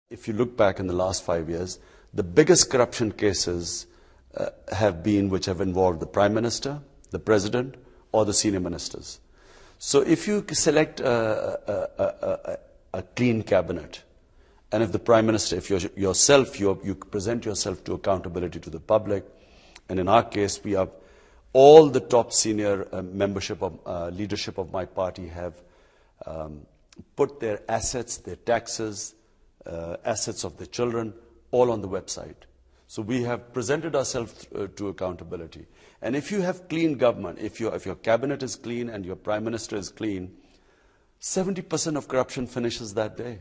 If you look back in the last 5 years, the biggest corruption cases have been which have involved the Prime Minister, the President, or the senior ministers. So if you select a clean cabinet, and if the Prime Minister, if you present yourself to accountability to the public, and in our case, we have all the top senior leadership of my party have put their assets, their taxes, assets of their children, all on the website. So we have presented ourselves to accountability. And if you have clean government, if your cabinet is clean and your Prime Minister is clean, 70% of corruption finishes that day.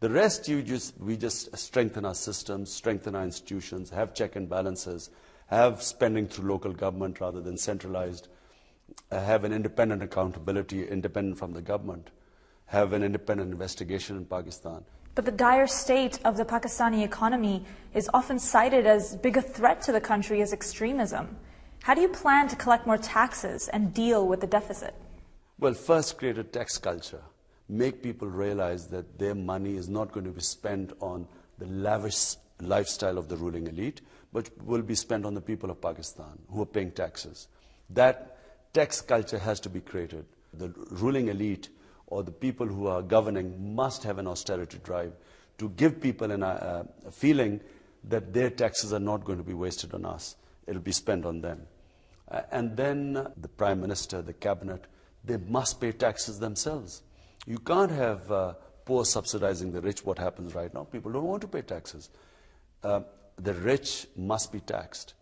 The rest, we just strengthen our systems, strengthen our institutions, have check and balances, have spending through local government rather than centralized, have an independent accountability, independent from the government, have an independent investigation in Pakistan. But the dire state of the Pakistani economy is often cited as big a threat to the country as extremism. How do you plan to collect more taxes and deal with the deficit? Well, first create a tax culture. Make people realize that their money is not going to be spent on the lavish lifestyle of the ruling elite, but will be spent on the people of Pakistan who are paying taxes. That tax culture has to be created. The ruling elite or the people who are governing must have an austerity drive to give people a feeling that their taxes are not going to be wasted on us. It will be spent on them. And then the Prime Minister, the Cabinet, they must pay taxes themselves. You can't have poor subsidizing the rich, what happens right now. People don't want to pay taxes. The rich must be taxed.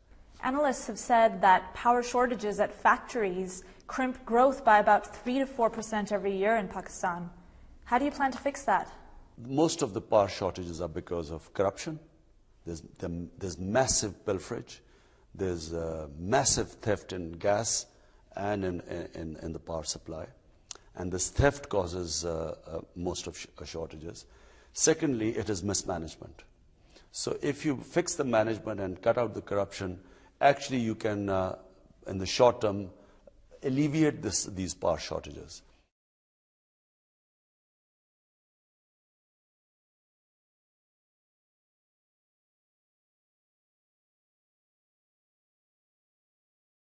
Analysts have said that power shortages at factories crimp growth by about 3 to 4% every year in Pakistan. How do you plan to fix that? Most of the power shortages are because of corruption. There's massive pilferage. There's massive theft in gas and in the power supply. And this theft causes most of shortages. Secondly, it is mismanagement. So if you fix the management and cut out the corruption, actually you can, in the short term, alleviate these power shortages.